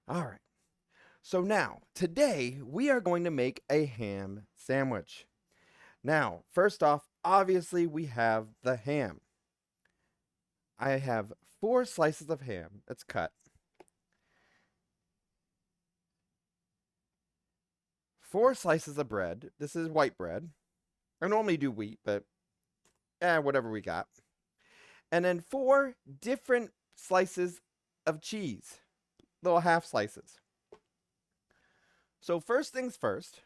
All right. So now, today, we are going to make a ham sandwich. Now, first off, obviously, we have the ham. I have 4 slices of ham that's cut, 4 slices of bread. This is white bread. I normally do wheat, but whatever we got. And then 4 different slices of cheese, little half slices. So, first things first,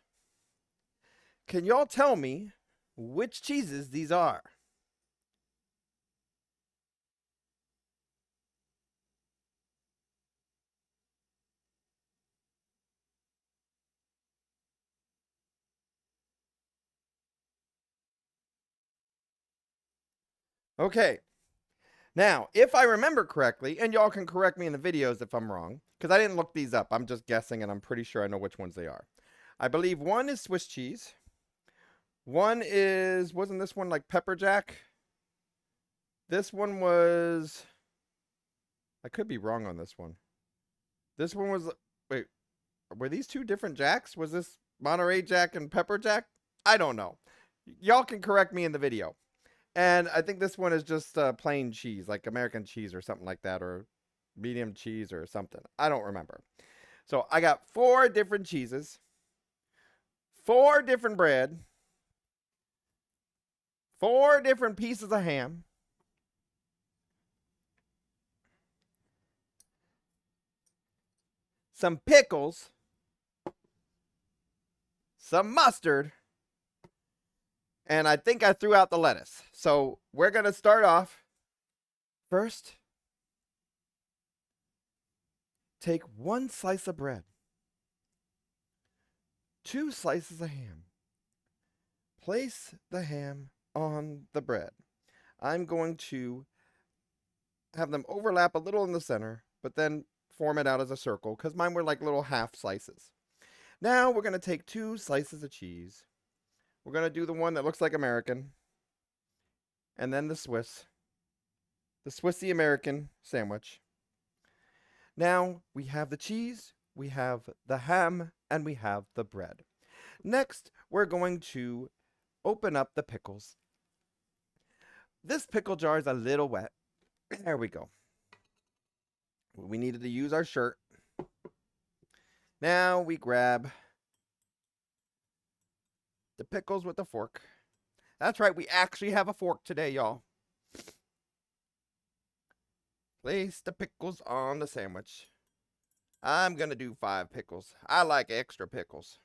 can y'all tell me which cheeses these are? Okay. Now, if I remember correctly, and y'all can correct me in the videos if I'm wrong, because I didn't look these up. I'm just guessing, and I'm pretty sure I know which ones they are. I believe one is Swiss cheese. One is, wasn't this one like pepper jack? This one was, I could be wrong on this one. This one was, wait, were these 2 different jacks? Was this Monterey Jack and pepper jack? I don't know. Y'all can correct me in the video. And I think this one is just plain cheese, like American cheese or something like that, or medium cheese or something. I don't remember. So I got 4 different cheeses, 4 different bread, 4 different pieces of ham, some pickles, some mustard, and I think I threw out the lettuce. So we're going to start off. First, take 1 slice of bread, 2 slices of ham. Place the ham on the bread. I'm going to have them overlap a little in the center, but then form it out as a circle because mine were like little half slices. Now we're going to take 2 slices of cheese. We're going to do the one that looks like American, and then the Swissy American sandwich. Now we have the cheese, we have the ham, and we have the bread. Next, we're going to open up the pickles. This pickle jar is a little wet. There we go. We needed to use our shirt. Now we grab the pickles with the fork. That's right, we actually have a fork today, y'all. Place the pickles on the sandwich. I'm going to do 5 pickles. I like extra pickles.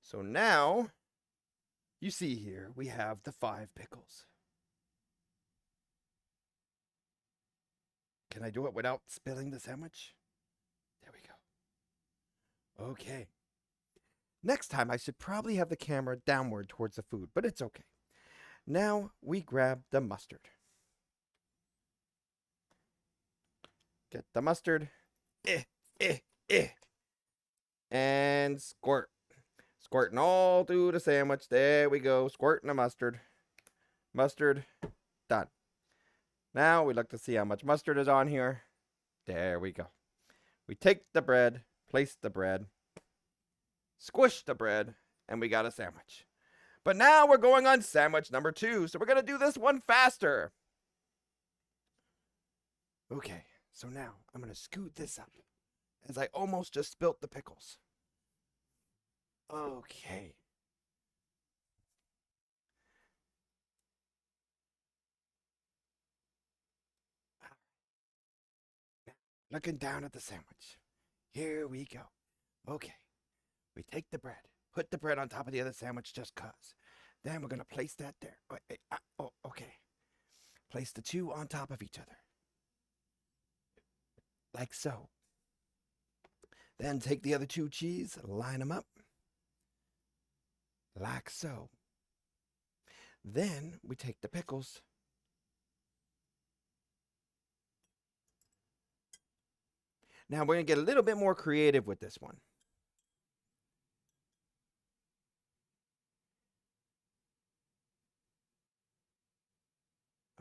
So now, you see here, we have the 5 pickles. Can I do it without spilling the sandwich? There we go. Okay. Next time, I should probably have the camera downward towards the food, but it's okay. Now, we grab the mustard. Get the mustard. And squirt. Squirting all through the sandwich. There we go. Squirting the mustard. Mustard. Done. Now we look to see how much mustard is on here. There we go. We take the bread, place the bread, squish the bread, and we got a sandwich. But now we're going on sandwich number 2, so we're going to do this one faster. Okay, so now I'm going to scoot this up as I almost just spilt the pickles. Okay. Looking down at the sandwich. Here we go. Okay. We take the bread, put the bread on top of the other sandwich just cuz. Then we're going to place that there. Okay. Place the 2 on top of each other. Like so. Then take the other 2 cheese, line them up. Like so. Then we take the pickles. Now we're going to get a little bit more creative with this one.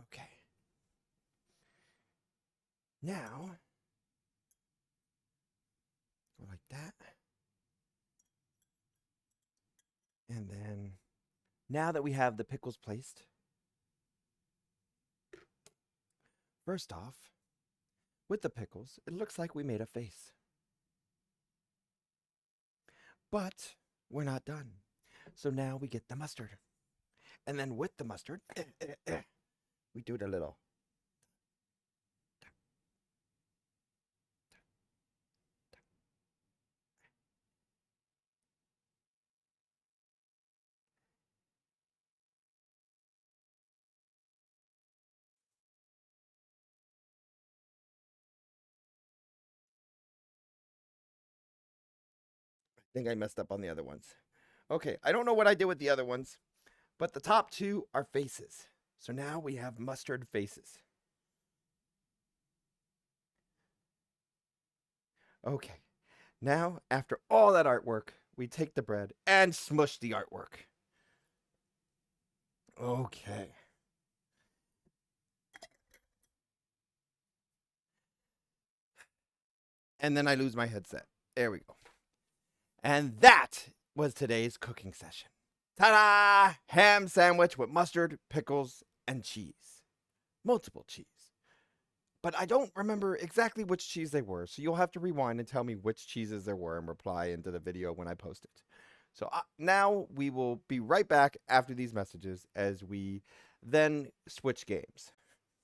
Okay. Now, go like that. And then, now that we have the pickles placed, first off, with the pickles, it looks like we made a face. But we're not done. So now we get the mustard. And then with the mustard, we do the little. I think I messed up on the other ones. Okay, I don't know what I did with the other ones, but the top two are faces. So now we have mustard faces. Okay, now after all that artwork, we take the bread and smush the artwork. Okay. And then I lose my headset. There we go. And that was today's cooking session. Ta-da! Ham sandwich with mustard, pickles, and cheese. Multiple cheese. But I don't remember exactly which cheese they were, so you'll have to rewind and tell me which cheeses there were and reply into the video when I post it. So now we will be right back after these messages as we then switch games.